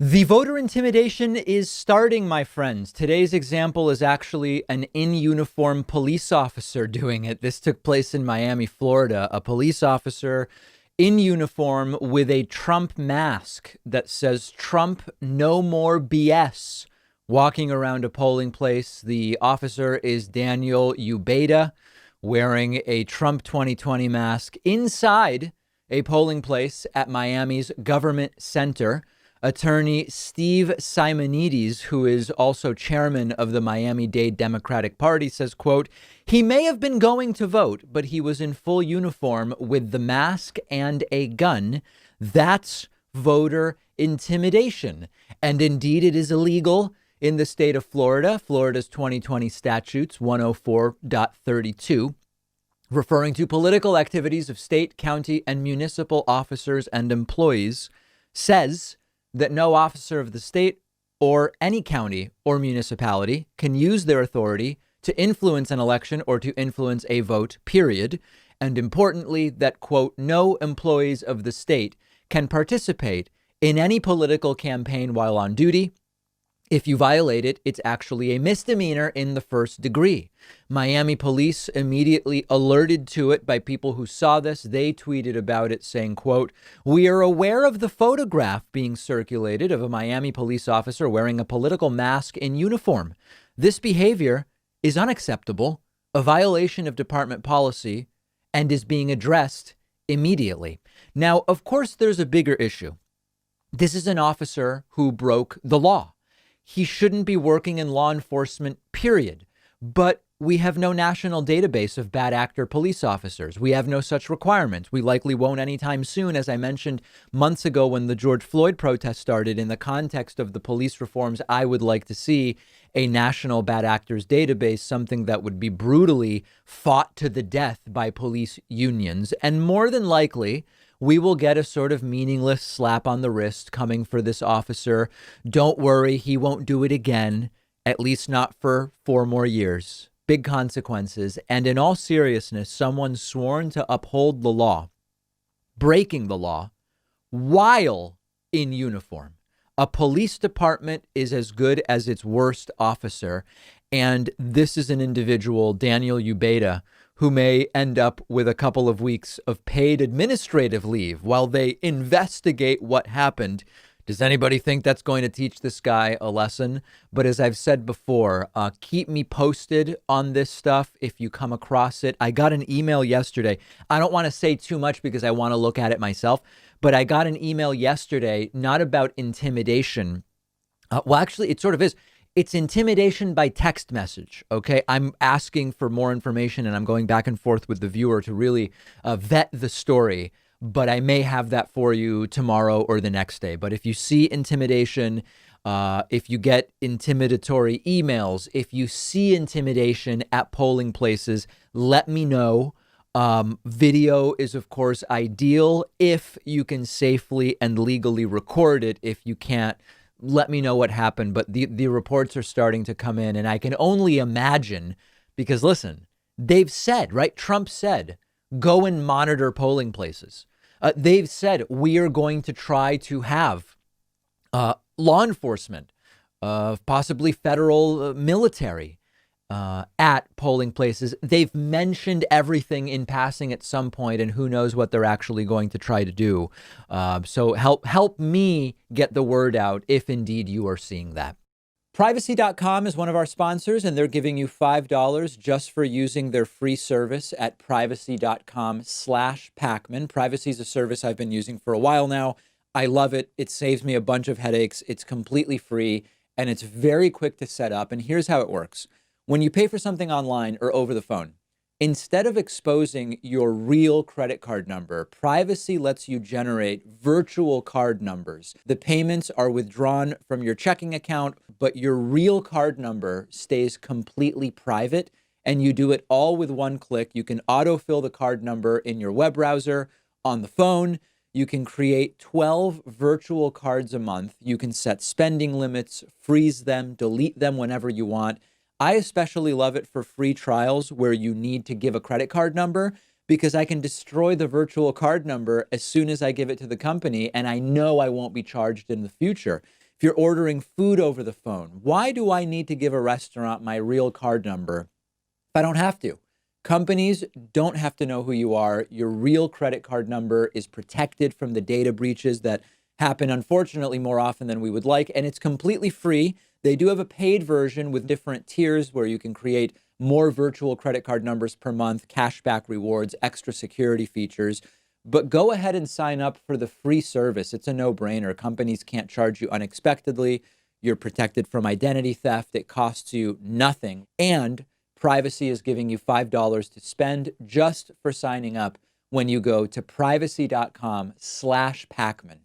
The voter intimidation is starting, my friends. Today's example is actually an in-uniform police officer doing it. This took place in Miami, Florida. A police officer in uniform with a Trump mask that says Trump no more BS, walking around a polling place. The officer is Daniel Ubeda, wearing a Trump 2020 mask inside a polling place at Miami's Government Center. Attorney Steve Simonides, who is also chairman of the Miami-Dade Democratic Party, says, quote, he may have been going to vote, but he was in full uniform with the mask and a gun. That's voter intimidation. And indeed, it is illegal in the state of Florida. Florida's 2020 statutes 104.32, referring to political activities of state, county, and municipal officers and employees, says that no officer of the state or any county or municipality can use their authority to influence an election or to influence a vote, period. And importantly, that, quote, no employees of the state can participate in any political campaign while on duty. If you violate it, it's actually a misdemeanor in the first degree. Miami police immediately alerted to it by people who saw this. They tweeted about it saying, quote, we are aware of the photograph being circulated of a Miami police officer wearing a political mask in uniform. This behavior is unacceptable, a violation of department policy, and is being addressed immediately. Now, of course, there's a bigger issue. This is an officer who broke the law. He shouldn't be working in law enforcement, period. But we have no national database of bad actor police officers. We have no such requirement. We likely won't anytime soon. As I mentioned months ago when the George Floyd protest started, in the context of the police reforms, I would like to see a national bad actors database, something that would be brutally fought to the death by police unions. And more than likely, we will get a sort of meaningless slap on the wrist coming for this officer. Don't worry, he won't do it again, at least not for 4 more years. Big consequences. And in all seriousness, someone sworn to uphold the law, breaking the law while in uniform. A police department is as good as its worst officer. And this is an individual, Daniel Ubeda, who may end up with a couple of weeks of paid administrative leave while they investigate what happened. Does anybody think that's going to teach this guy a lesson? But as I've said before, keep me posted on this stuff if you come across it. I got an email yesterday. I don't want to say too much because I want to look at it myself, but I got an email yesterday, not about intimidation. Well, actually, it sort of is. It's intimidation by text message. OK, I'm asking for more information and I'm going back and forth with the viewer to really vet the story. But I may have that for you tomorrow or the next day. But if you see intimidation, if you get intimidatory emails, if you see intimidation at polling places, let me know. Video is, of course, ideal if you can safely and legally record it. If you can't, let me know what happened. But the reports are starting to come in, and I can only imagine, because listen, they've said, right? Trump said, go and monitor polling places. They've said we are going to try to have law enforcement, possibly federal military at polling places. They've mentioned everything in passing at some point, and who knows what they're actually going to try to do. So help me get the word out if indeed you are seeing that. Privacy.com is one of our sponsors, and they're giving you $5 just for using their free service at privacy.com/Pakman. Privacy is a service I've been using for a while now. I love it. It saves me a bunch of headaches. It's completely free, and it's very quick to set up. And here's how it works. When you pay for something online or over the phone, instead of exposing your real credit card number, Privacy lets you generate virtual card numbers. The payments are withdrawn from your checking account, but your real card number stays completely private, and you do it all with one click. You can autofill the card number in your web browser, on the phone. You can create 12 virtual cards a month. You can set spending limits, freeze them, delete them whenever you want. I especially love it for free trials where you need to give a credit card number, because I can destroy the virtual card number as soon as I give it to the company, and I know I won't be charged in the future. If you're ordering food over the phone, why do I need to give a restaurant my real card number if I don't have to? Companies don't have to know who you are. Your real credit card number is protected from the data breaches that happen, unfortunately, more often than we would like. And it's completely free. They do have a paid version with different tiers where you can create more virtual credit card numbers per month, cashback rewards, extra security features. But go ahead and sign up for the free service. It's a no-brainer. Companies can't charge you unexpectedly. You're protected from identity theft. It costs you nothing. And Privacy is giving you $5 to spend just for signing up when you go to privacy.com/Pakman.